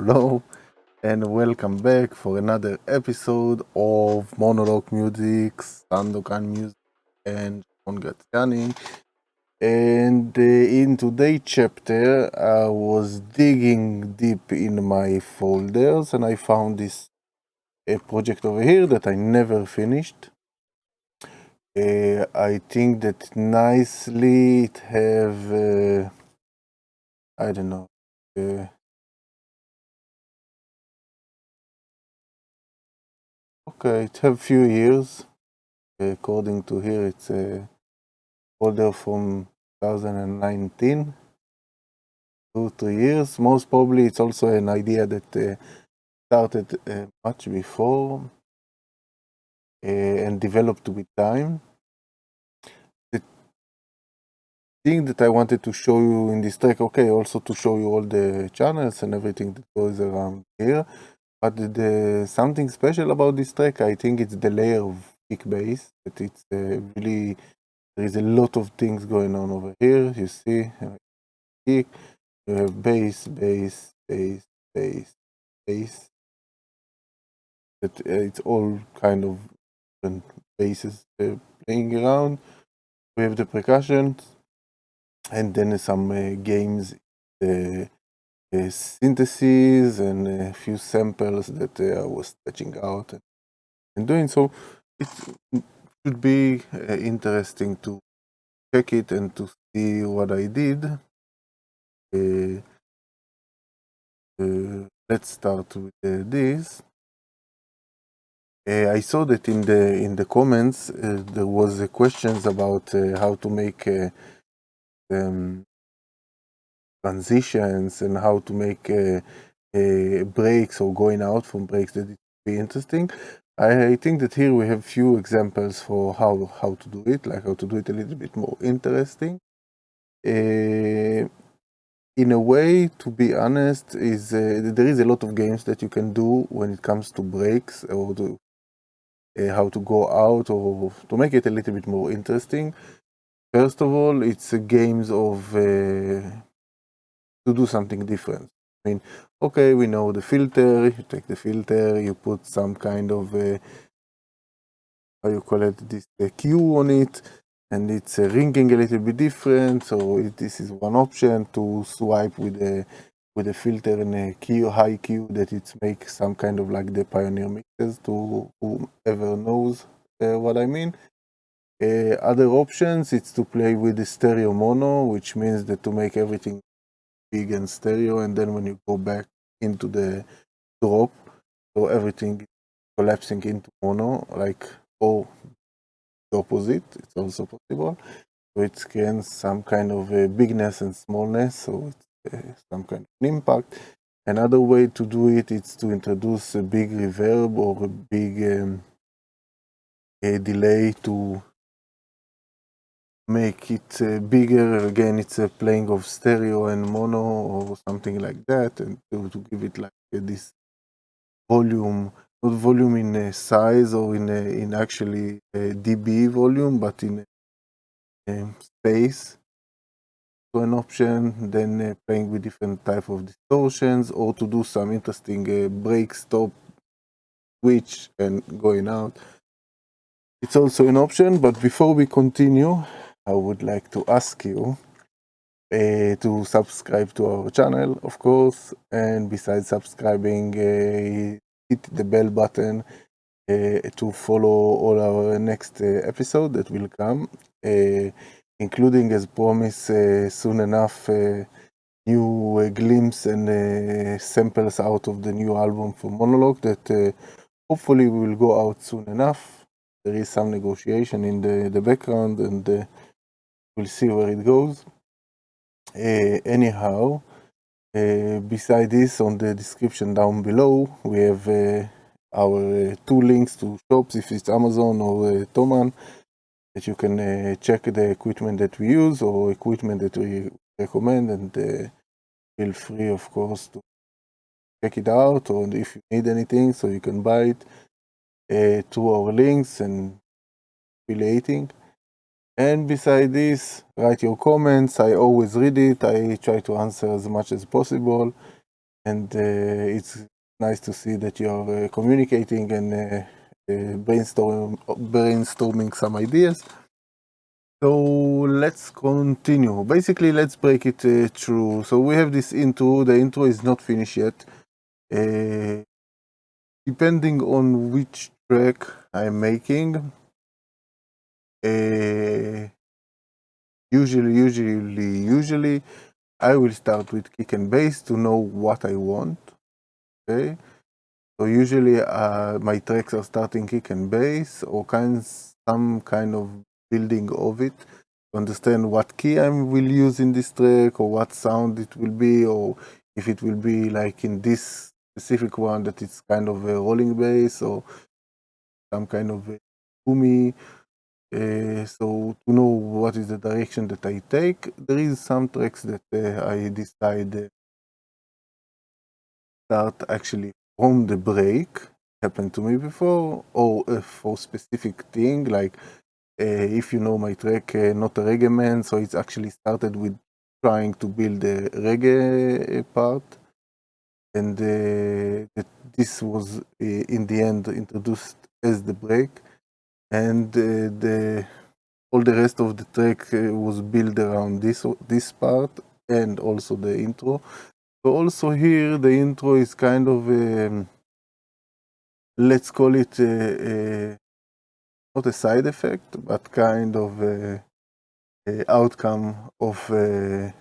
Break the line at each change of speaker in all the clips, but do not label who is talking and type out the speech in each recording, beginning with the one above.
Hello, and welcome back for another episode of Monolock Music, Sandakan Music, and Sharon Graziani. And in today's chapter, I was digging deep in my folders, and I found this project over here that I never finished. I think that nicely it have, I don't know. Okay, it have few years. According to here, it's a folder from 2019. 2-3 years. Most probably, it's also an idea that started much before and developed with time. The thing that I wanted to show you in this track, okay, also to show you all the channels and everything that goes around here. But something special about this track, I think it's the layer of kick bass. That it's really, there is a lot of things going on over here. You see, kick, you have bass, bass, bass, bass, bass. That it's all kind of different basses playing around. We have the percussion, and then some games, syntheses, and a few samples that I was touching out and doing. So it should be interesting to check it and to see what I did. Let's start with this. I saw that in the comments there was questions about how to make transitions and how to make breaks or going out from breaks. That it would be interesting. I think that here we have few examples for how to do it, like how to do it a little bit more interesting. In a way, to be honest, is there is a lot of games that you can do when it comes to breaks or to how to go out or to make it a little bit more interesting. First of all, it's games of to do something different. I mean, okay, we know the filter, you take the filter, you put some kind of, how you call it, this cue on it, and it's ringing a little bit different, so this is one option to swipe with a filter and a cue, high cue, that it makes some kind of like the Pioneer mixes, to whoever knows what I mean. Other options, it's to play with the stereo mono, which means that to make everything big and stereo, and then when you go back into the drop, so everything is collapsing into mono, like, or the opposite, it's also possible. So it scans some kind of bigness and smallness, so it's some kind of impact. Another way to do it is to introduce a big reverb or a big delay to make it bigger. Again, it's a playing of stereo and mono or something like that, and to give it like this volume, not volume in size or in actually dB volume, but in space. So an option, then playing with different type of distortions, or to do some interesting break, stop, switch, and going out. It's also an option, but before we continue, I would like to ask you to subscribe to our channel, of course, and besides subscribing, hit the bell button to follow all our next episode that will come, including, as promised, soon enough, new glimpse and samples out of the new album from Monolock that hopefully will go out soon enough. There is some negotiation in the background, and we'll see where it goes. Anyhow, beside this, on the description down below, we have our two links to shops, if it's Amazon or Thomann, that you can check the equipment that we use or equipment that we recommend, and feel free, of course, to check it out, or if you need anything, so you can buy it to our links and affiliating. And beside this, write your comments. I always read it. I try to answer as much as possible, and it's nice to see that you are communicating and brainstorming some ideas. So let's continue. Basically, let's break it through. So we have this intro. The intro is not finished yet. Depending on which track I'm making, usually I will start with kick and bass to know what I want. Okay, so usually my tracks are starting kick and bass, or some kind of building of it to understand what key I will use in this track, or what sound it will be, or if it will be like in this specific one that it's kind of a rolling bass or some kind of a boomy. So to know what is the direction that I take, there is some tracks that I decide start actually from the break, happened to me before, or for specific thing, like if you know my track, Not a Reggae Man, so it's actually started with trying to build the reggae part, and this was in the end introduced as the break, and all the rest of the track was built around this part and also the intro. So also here the intro is kind of let's call it not a side effect, but kind of a outcome of the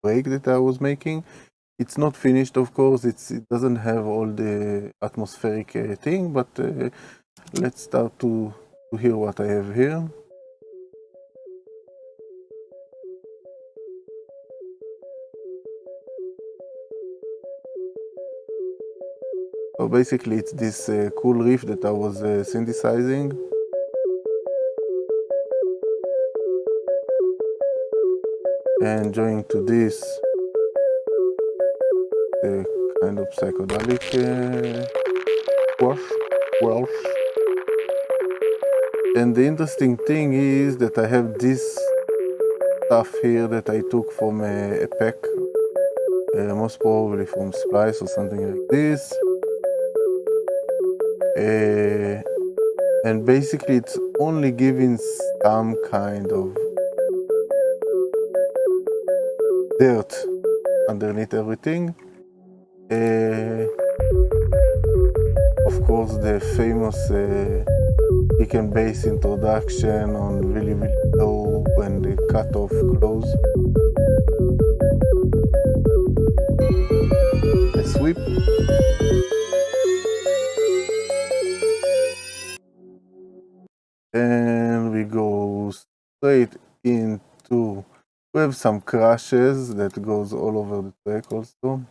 break that I was making. It's not finished, of course. It doesn't have all the atmospheric thing, but let's start to hear what I have here. So basically it's this cool riff that I was synthesizing. And joining to this kind of psychedelic wash. And the interesting thing is that I have this stuff here that I took from a pack, most probably from Splice or something like this. And basically it's only giving some kind of dirt underneath everything. Of course, the famous kick and bass introduction on really low when the cutoff close. A sweep. And we go straight into, we have some crashes that goes all over the track also.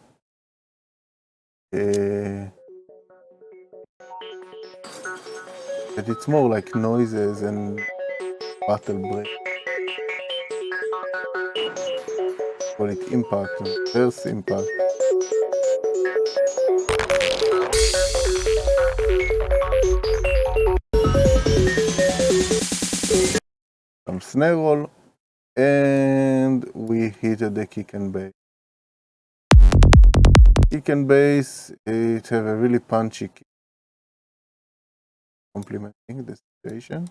But it's more like noises and battle break. Call it impact, verse impact. Some snare roll, and we hit the kick and bass. Kick and bass, it have a really punchy kick, complementing the situation.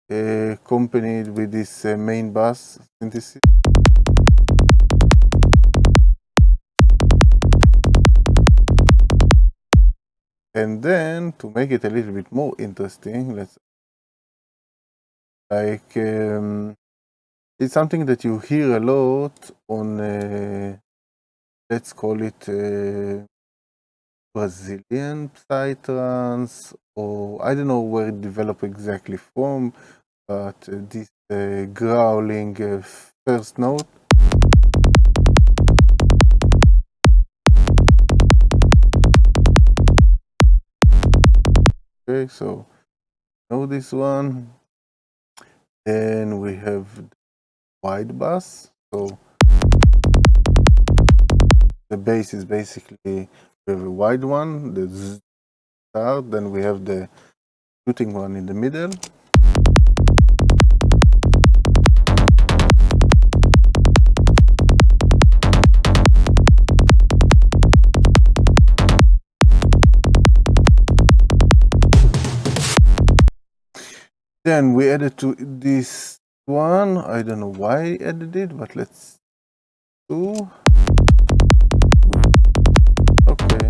Accompanied with this main bass synthesis. And then, to make it a little bit more interesting, let's it's something that you hear a lot on, let's call it Brazilian psytrance, or I don't know where it developed exactly from, but this growling first note. Okay, so know this one. Then we have wide bass. So the bass is basically, we have a wide one, the start, then we have the shooting one in the middle. Then we added to this one, I don't know why I added it, but let's do. Okay,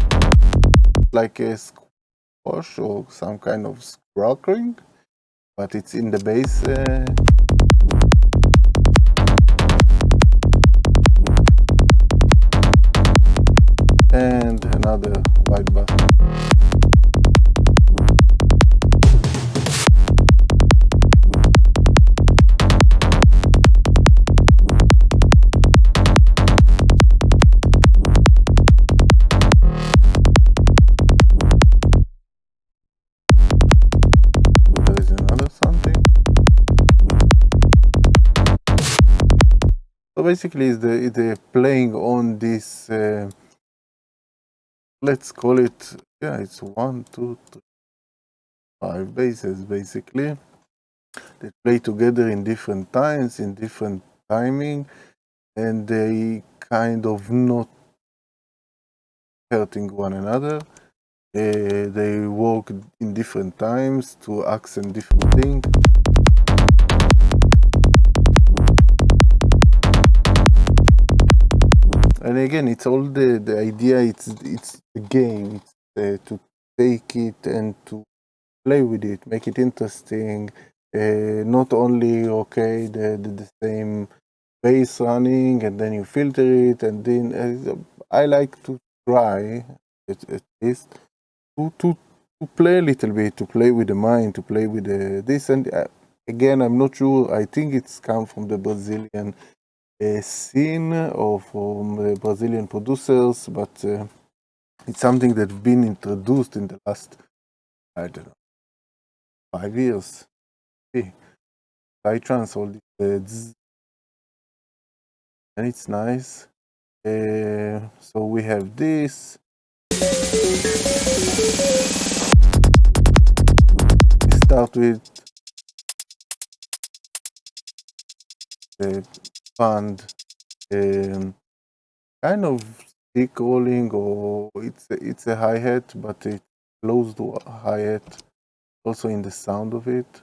like a squash or some kind of scratching, but it's in the bass. And another wide bass. There is another something. basically is the playing on this, let's call it, yeah, it's 1, 2, 3, 5 basses basically. They play together in different times, in different timing, and they kind of not hurting one another. They work in different times to accent different things. And again, it's all the idea. It's the game. It's to take it and to play with it, make it interesting. Not only the same bass running and then you filter it, and then I like to try at least to play a little bit, to play with the mind, to play with this. And again, I'm not sure. I think it's come from the Brazilian scene or from Brazilian producers, but it's something that's been introduced in the last, I don't know, 5 years. Psytrance, all this, and it's nice. So we have this. We start with the band, kind of stick rolling, or it's a hi-hat, but it's close to hi-hat, also in the sound of it.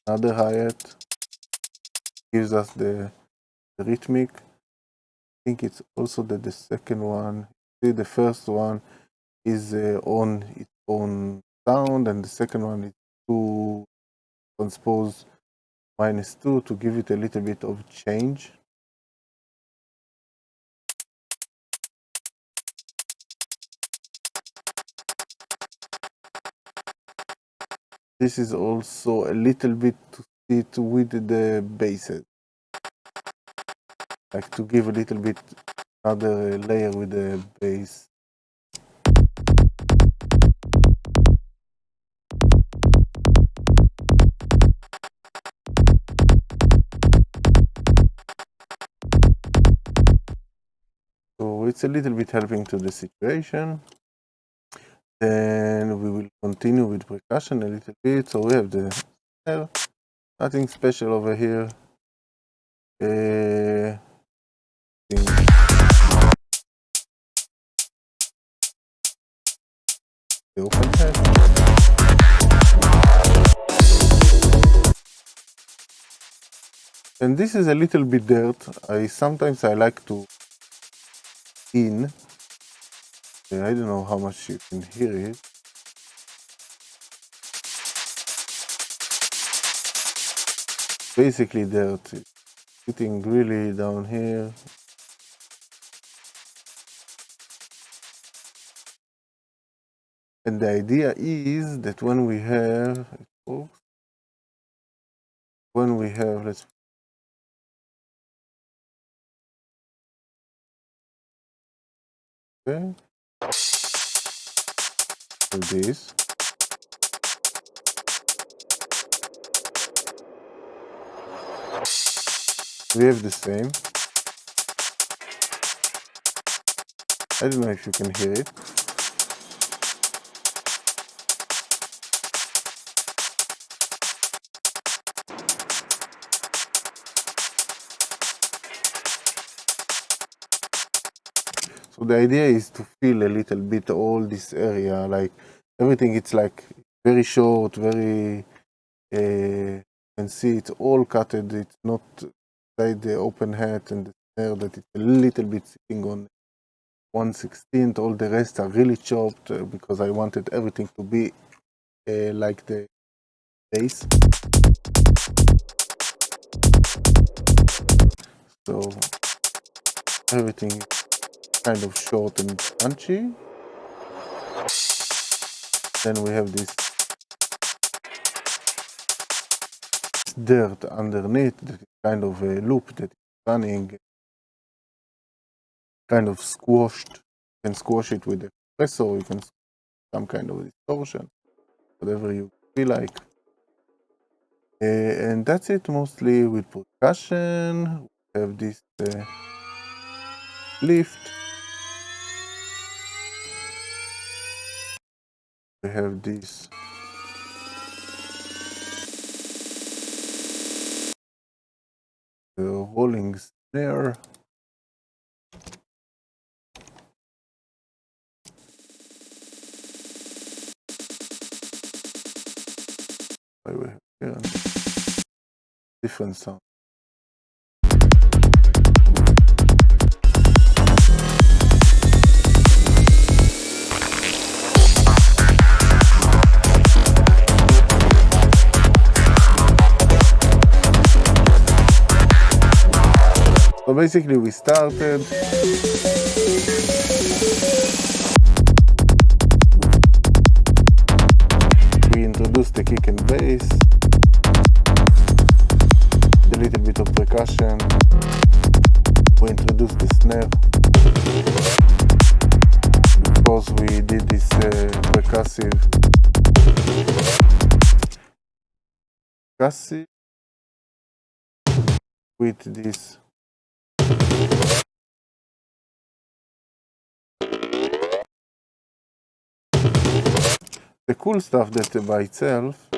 Another hi-hat gives us the rhythmic. I think it's also the second one. See, the first one is on its own sound, and the second one is to transpose -2 to give it a little bit of change. This is also a little bit to sit with the basses, like to give a little bit another layer with the bass. So it's a little bit helping to the situation. Then we will continue with percussion a little bit. So we have the snare, nothing special over here. The open head. And this is a little bit dirt. Sometimes I like to in. I don't know how much you can hear it. Basically dirt. It's sitting really down here. And the idea is that when we have, let's, okay, do this. We have the same. I don't know if you can hear it. So the idea is to feel a little bit all this area, like everything. It's like very short, very. You can see it's all cutted. It's not like the open hat and the snare that it's a little bit sitting on 1/16. All the rest are really chopped because I wanted everything to be like the bass. So everything is kind of short and punchy. Then we have this dirt underneath that is kind of a loop that is running, kind of squashed. You can squash it with a compressor, you can some kind of distortion, whatever you feel like. And that's it mostly with percussion. We have this lift. We have this rolling snare. We have here different sound. So basically we started. We introduced the kick and bass, a little bit of percussion. We introduced the snare. Of course we did this percussive with this the cool stuff that by itself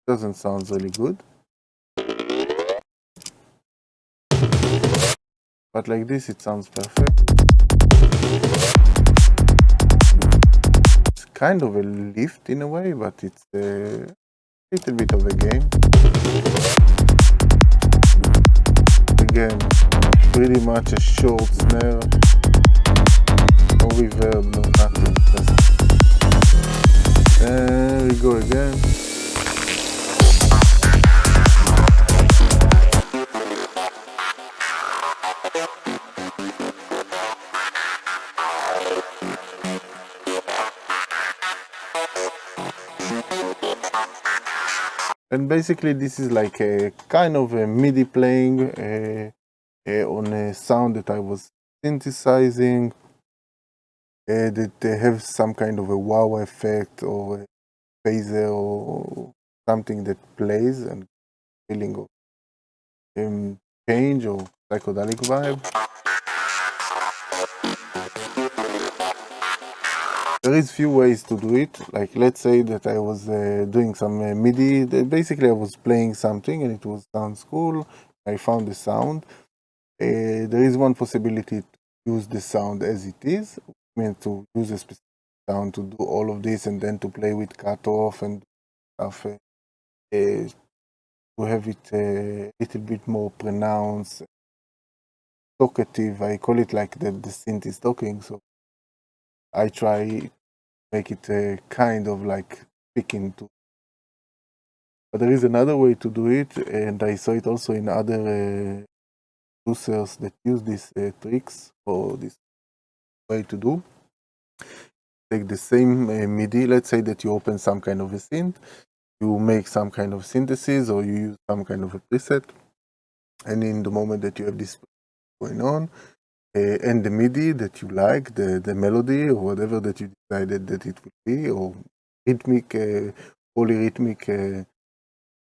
doesn't sound really good, but like this it sounds perfect. It's kind of a lift in a way, but it's a little bit of a game. Again, pretty much a short snare, no reverb, no nothing. There we go again. And basically this is like a kind of a MIDI playing on a sound that I was synthesizing, that have some kind of a wow effect or a phaser or something that plays and feeling of change or psychedelic vibe. There is few ways to do it. Like let's say that I was doing some MIDI. Basically I was playing something and it sounds cool. I found the sound. There is one possibility to use the sound as it is. I mean, to use a specific sound to do all of this and then to play with cutoff and stuff. To have it a little bit more pronounced, talkative. I call it like the synth is talking. So I try to make it kind of like speaking to. But there is another way to do it, and I saw it also in other producers that use these tricks or this way to do. Take the same MIDI. Let's say that you open some kind of a synth, you make some kind of synthesis, or you use some kind of a preset, and in the moment that you have this going on, and the MIDI that you like, the melody or whatever that you decided that it would be, or rhythmic, polyrhythmic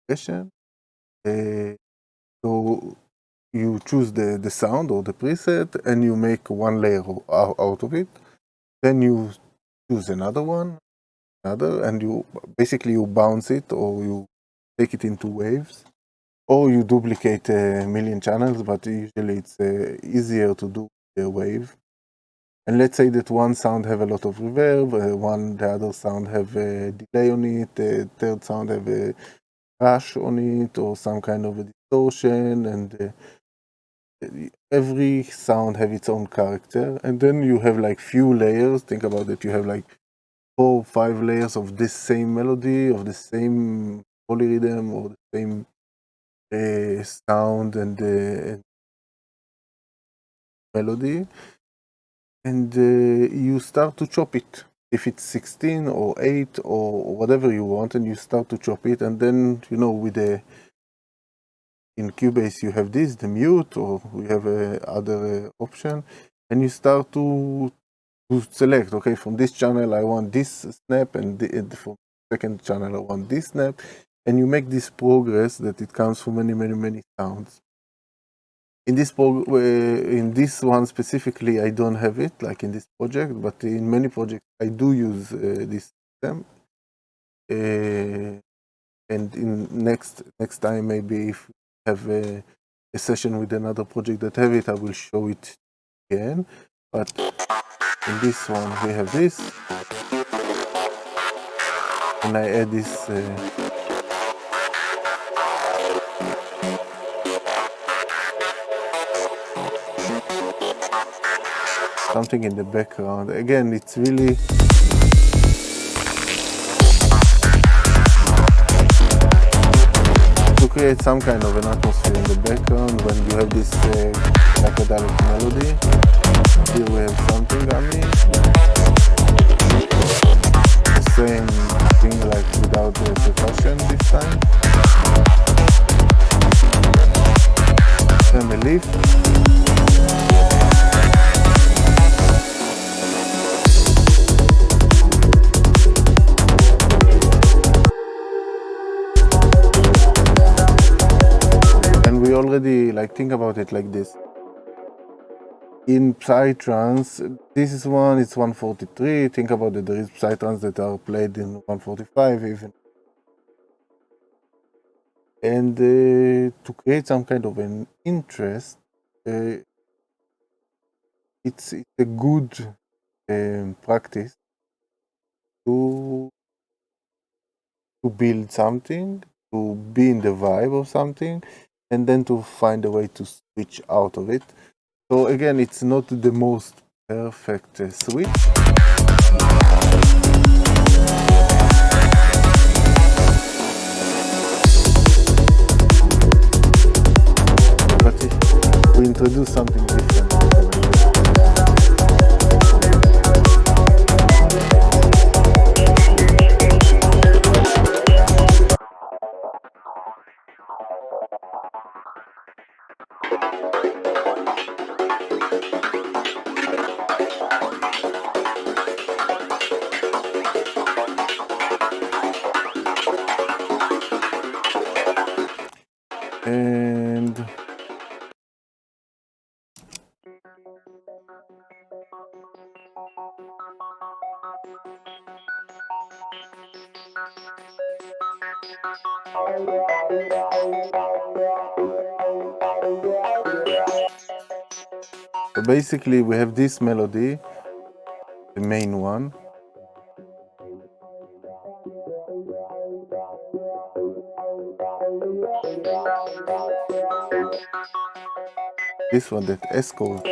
expression. So you choose the sound or the preset and you make one layer out of it. Then you choose another one, and you basically you bounce it or you take it into waves. Or you duplicate a million channels, but usually it's easier to do a wave. And let's say that one sound have a lot of reverb, the other sound have a delay on it, the third sound have a crash on it, or some kind of a distortion, and every sound have its own character. And then you have like few layers. Think about it. You have like 4 or 5 layers of this same melody, of the same polyrhythm, or the same sound and melody, and you start to chop it. If it's 16 or 8 or whatever you want, and you start to chop it, and then with in Cubase you have this, the mute, or we have other option, and you start to select. Okay, from this channel I want this snap, and from second channel I want this snap. and you make this progress that it comes from many sounds. In this one specifically, I don't have it, like in this project, but in many projects I do use this system. And in next time, maybe if we have a session with another project that have it, I will show it again. But in this one, we have this, and I add this something in the background. Again, it's really to create some kind of an atmosphere in the background when you have this psychedelic melody. Here we have something humming. The same thing, like without the percussion this time. Then the lift. We already think about it like this. In psytrance, this is it's 143. Think about it, there is psytrance that are played in 145 even. And to create some kind of an interest, it's a good practice to build something, to be in the vibe of something, and then to find a way to switch out of it. So again, it's not the most perfect switch. But we introduce something different. And so basically we have this melody, the main one. This one, that asce chord.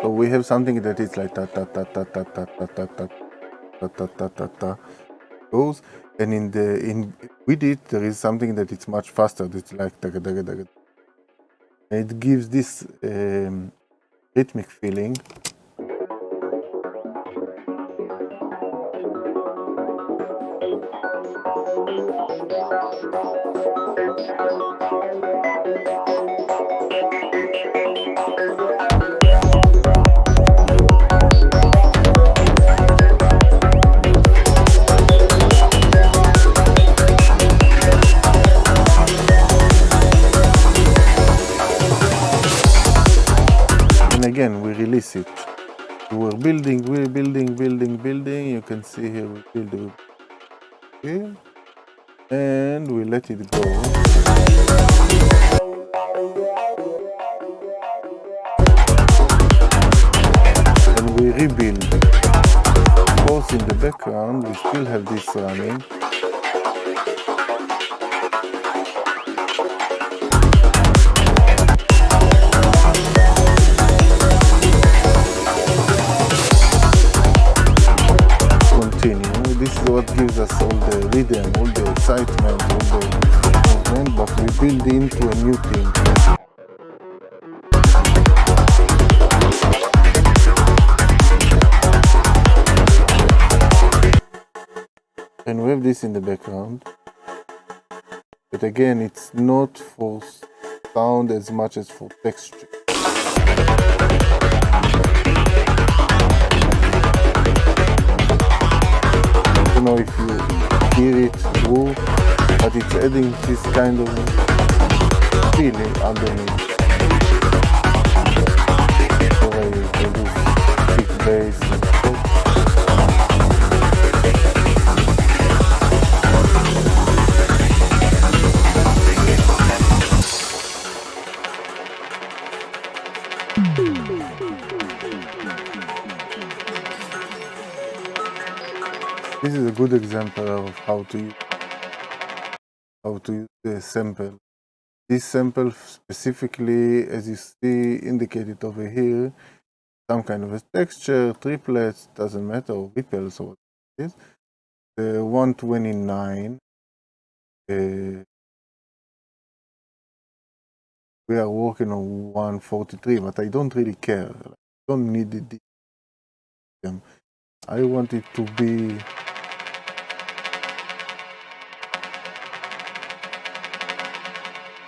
So we have something that is like ta ta ta ta ta ta ta ta ta ta ta ta ta ta goes, and with it there is something that it's much faster. It's like daga daga daga. And it gives this rhythmic feeling. Again, we release it. We're building. You can see here we build here, and we let it go. And we rebuild. Of course, in the background, we still have this running. This is what gives us all the rhythm, all the excitement, all the movement, but we build into a new thing. And we have this in the background. But again, it's not for sound as much as for texture. don't know if you hear it through, but it's adding this kind of feeling underneath. So I produce big bass and stuff. This is a good example of how to use the sample. This sample specifically, as you see indicated over here, some kind of a texture, triplets, doesn't matter, or ripples or what it is. The 129, we are working on 143, but I don't really care. I don't need it. I want it to be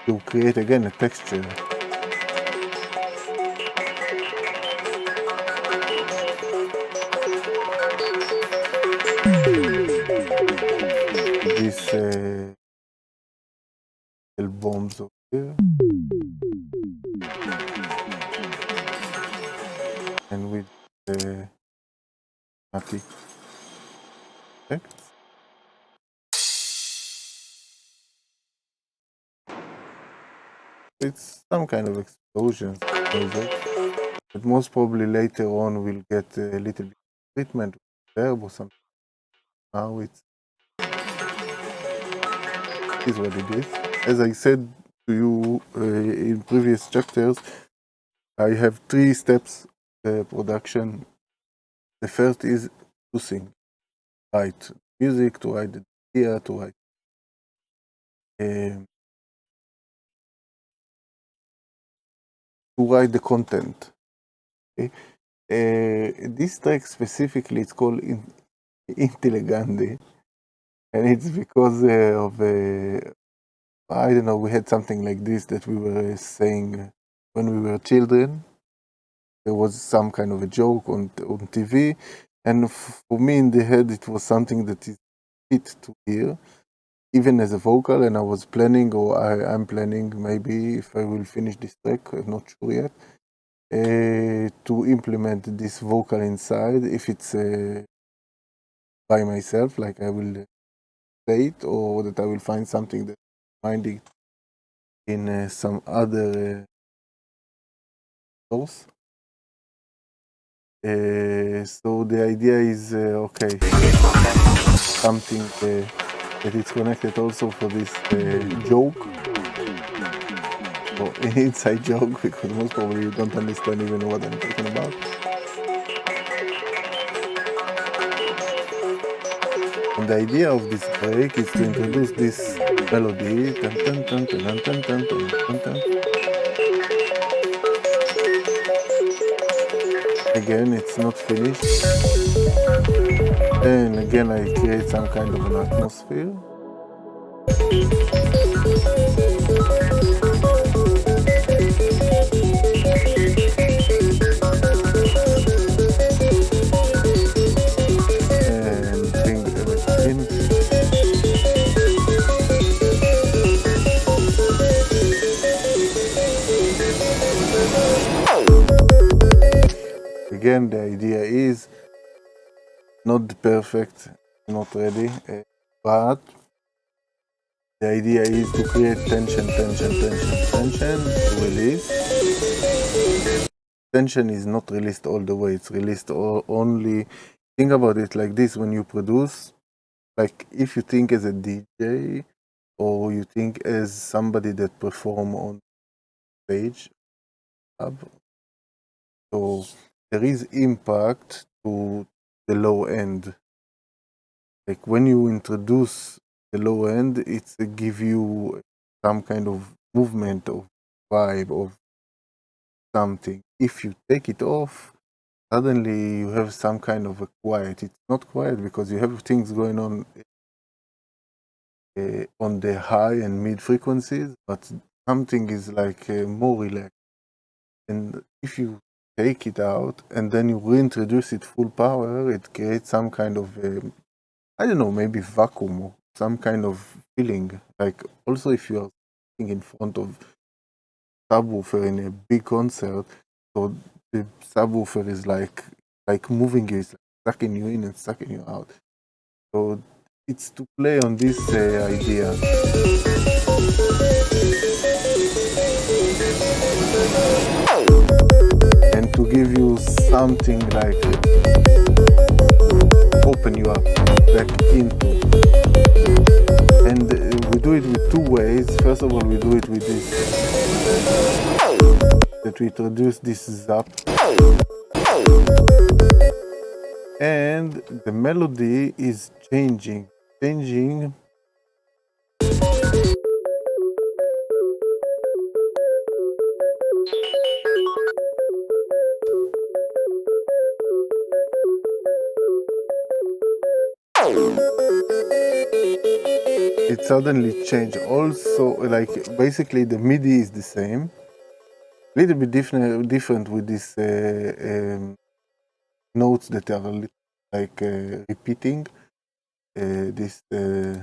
to create again a texture. This bombs over here, and with the matic effects. It's some kind of explosion, but most probably later on we'll get a little bit of treatment with verb or something. Now it is what it is. As I said to you in previous chapters, I have 3 steps production. The first is producing, write music, to write the idea, to write the content. Okay? This track specifically, it's called Intelligandi, and it's because of I don't know, we had something like this that we were saying when we were children. There was some kind of a joke on TV, and for me in the head it was something that is fit to hear, even as a vocal. And I was planning, or I'm planning, maybe if I will finish this track, I'm not sure yet, to implement this vocal inside, if it's by myself, like I will play it, or that I will find something that finding in some other source. So the idea is okay, something that is connected also for this joke, or an inside joke, because most probably you don't understand even what I'm talking about. And the idea of this break is to introduce this melody. Dun, dun, dun, dun, dun, dun, dun, dun, dun. Again, it's not finished. And again, I create some kind of an atmosphere. And bring everything in. Again, the idea is not perfect, not ready, but the idea is to create tension, release. Tension is not released all the way, it's released only. Think about it like this: when you produce, like if you think as a DJ, or you think as somebody that perform on stage, so there is impact to the low end. Like when you introduce the low end, it's give you some kind of movement, of vibe, of something. If you take it off, suddenly you have some kind of a quiet. It's not quiet because you have things going on the high and mid frequencies, but something is like more relaxed. And if you take it out and then you reintroduce it full power, it creates some kind of I don't know, maybe vacuum or some kind of feeling. Like also if you are sitting in front of subwoofer in a big concert, so the subwoofer is like moving you, it's like sucking you in and sucking you out. So it's to play on this idea. And to give you something like open you up back into. And we do it with two ways. First of all, we do it with this, that we introduce this zap. And the melody is changing. It suddenly changed. Also, like basically the MIDI is the same, little bit different with these notes that are a little like repeating. This 32.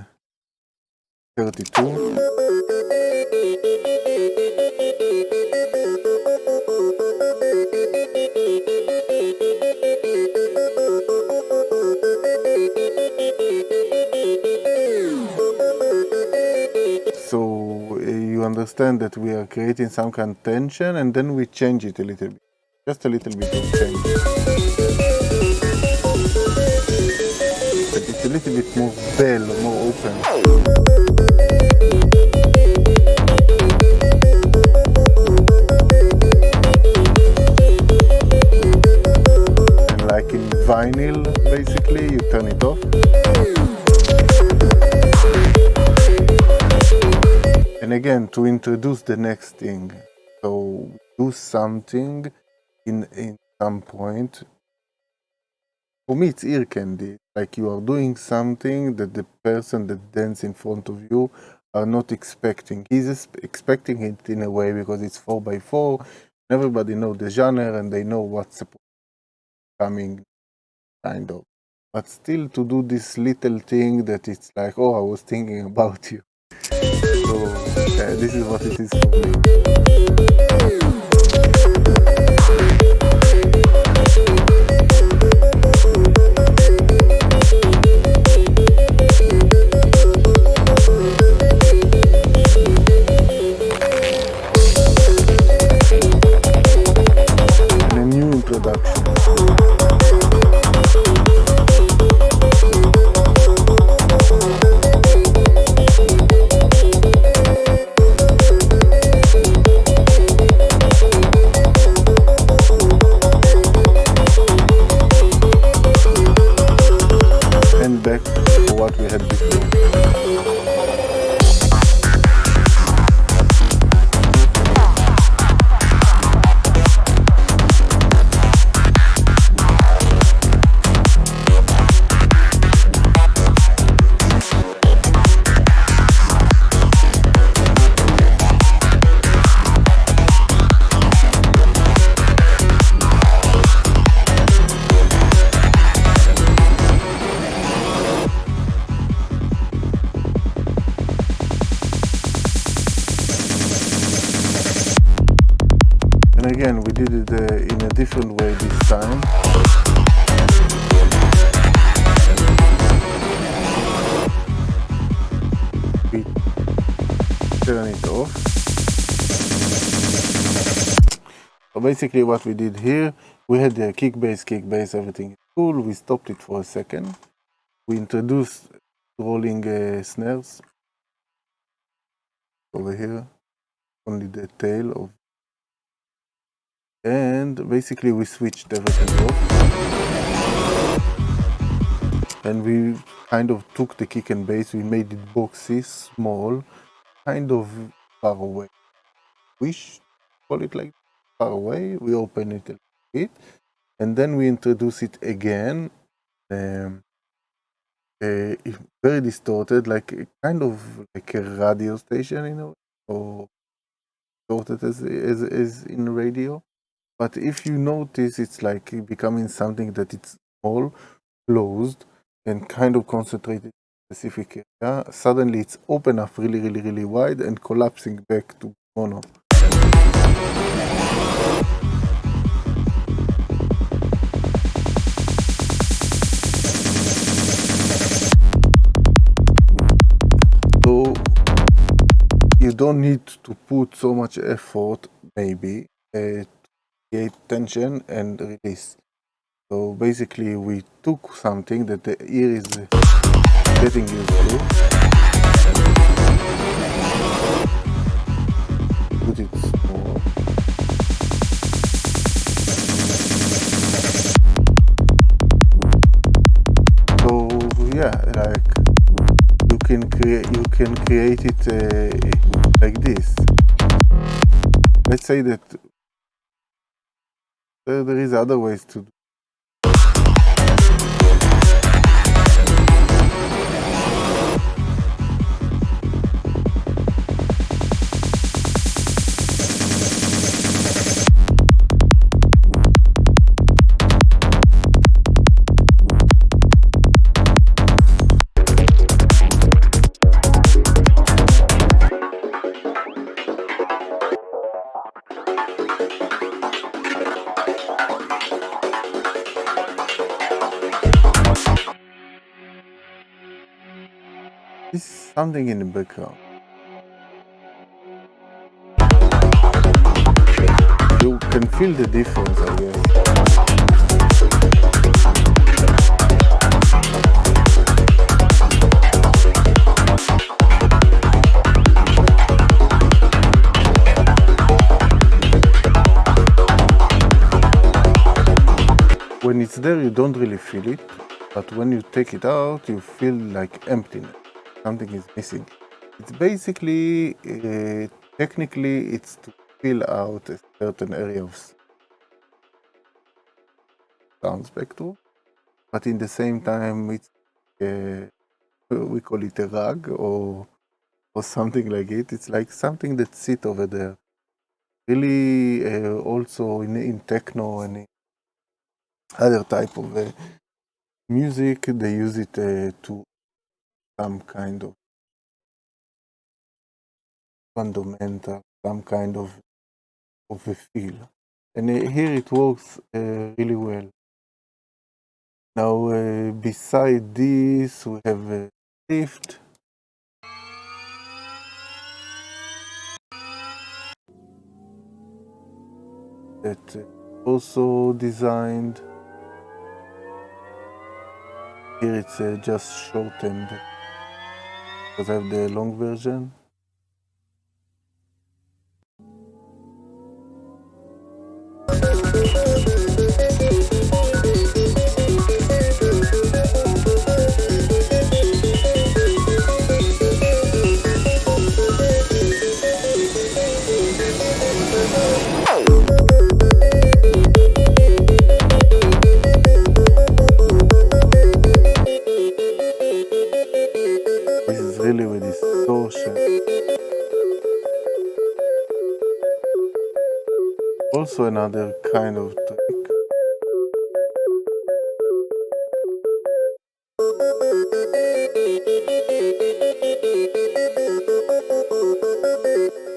So you understand that we are creating some kind of tension, and then we change it a little bit, just a little bit of change. But it's a little bit more bell, more open. And like in vinyl, basically, you turn it off. And again, to introduce the next thing, so do something in some point. For me, it's ear candy. Like you are doing something that the person that dances in front of you are not expecting. He's expecting it in a way because it's 4x4. Everybody knows the genre and they know what's coming, kind of. But still, to do this little thing that it's like, oh, I was thinking about you. So this is what it is for me. And a new introduction. Back to what we had before. And again, we did it in a different way this time. We turn it off. So basically what we did here, we had the kick bass, everything is cool. We stopped it for a second. We introduced rolling snares over here, only the tail of, and basically we switched everything off, and we kind of took the kick and bass, we made it boxy, small, kind of far away. Call it like far away. We open it a bit, and then we introduce it again. Very distorted, like kind of like a radio station, you know, or distorted as in radio. But if you notice, it's like becoming something that it's all closed, and kind of concentrate it in a specific area. Suddenly it's open up really wide and collapsing back to mono. So you don't need to put so much effort, maybe, to create tension and release. So basically we took something that the ear is getting used to, put it small, so yeah, like you can create it like this. Let's say that there is other ways to do. This is something in the background. You can feel the difference, I guess. When it's there, you don't really feel it, but when you take it out, you feel like emptiness. Something is missing. It's basically, technically, it's to fill out a certain area of sound spectrum, but in the same time, it's we call it a rug or something like it. It's like something that sits over there. Really, also in techno and in other type of music, they use it to some kind of fundamental, some kind of a feel. And here it works really well. Now, beside this, we have a lift. That also designed. Here it's just shortened because I have the long version. This is really with distortion. Also another kind of trick.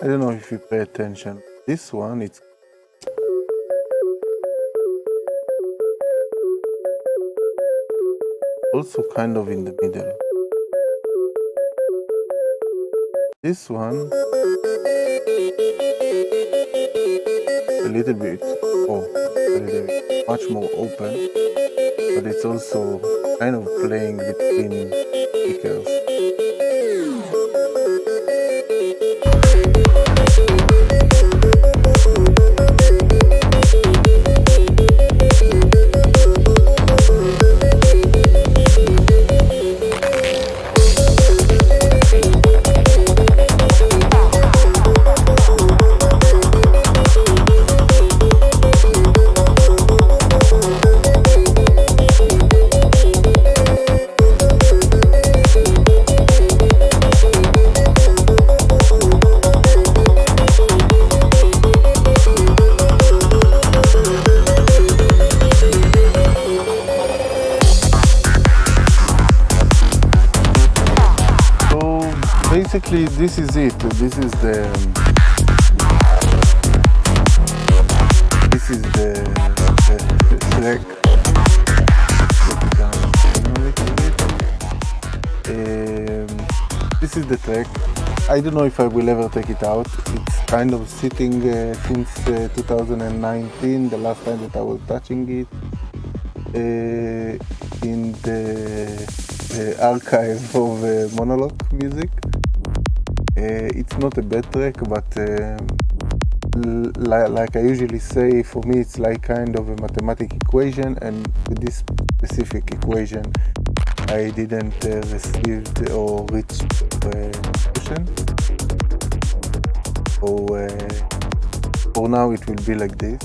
I don't know if you pay attention. This one, it's also kind of in the middle. This one, a little bit, much more open, but it's also kind of playing between speakers. basically this is it. This is the track. This is the track. I don't know if I will ever take it out. It's kind of sitting since 2019, the last time that I was touching it, in the archive of Monolock music. It's not a bad track, but like I usually say, for me it's like kind of a mathematical equation, and with this specific equation I didn't receive or reach solution. So for now it will be like this.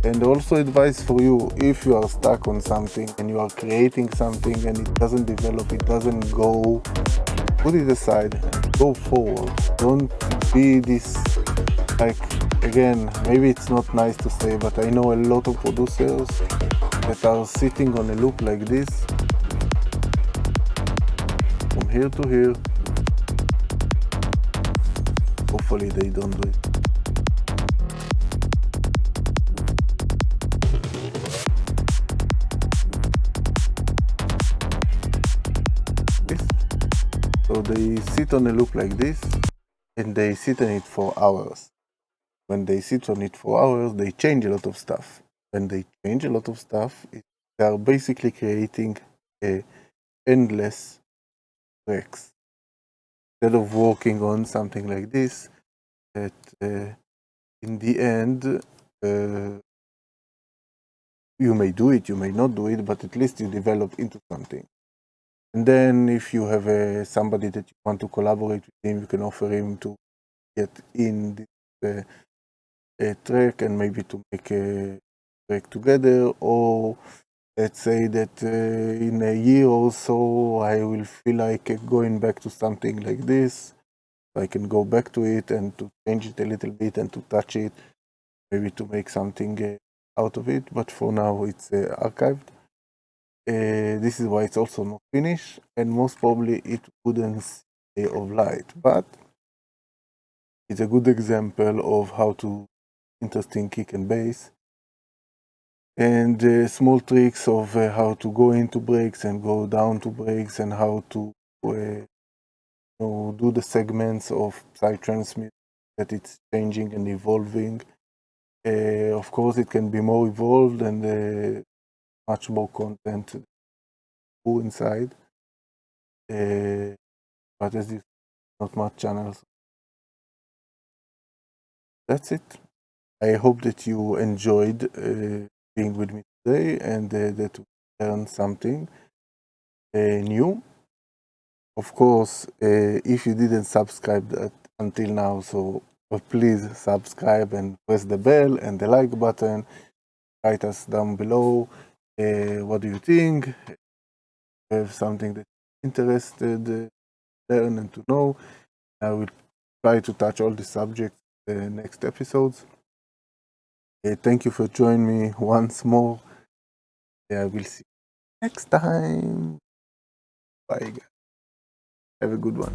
And also advice for you, if you are stuck on something and you are creating something and it doesn't develop, it doesn't go, put it aside, go forward. Don't be this, like, again, maybe it's not nice to say, but I know a lot of producers that are sitting on a loop like this, from here to here. Hopefully they don't do it. So they sit on a loop like this, and they sit on it for hours. When they sit on it for hours, they change a lot of stuff. When they change a lot of stuff, they are basically creating endless tracks. Instead of working on something like this, that in the end, you may do it, you may not do it, but at least you develop into something. And then if you have somebody that you want to collaborate with him, you can offer him to get in this track and maybe to make a track together. Or let's say that in a year or so I will feel like going back to something like this. I can go back to it and to change it a little bit and to touch it, maybe to make something out of it. But for now it's archived. This is why it's also not finished, and most probably it wouldn't see the day of light, but it's a good example of how to interesting kick and bass, and small tricks of how to go into breaks and go down to breaks, and how to do the segments of psytrance music, that it's changing and evolving. Of course it can be more evolved and much more content inside, but as you not much channels. That's it. I hope that you enjoyed being with me today, and that you learned something new. Of course, if you didn't subscribe until now, so please subscribe and press the bell and the like button. Write us down below. What do you think? If you have something that you're interested to learn and to know, I will try to touch all the subjects in the next episodes. Thank you for joining me once more. I will see you next time. Bye, guys. Have a good one.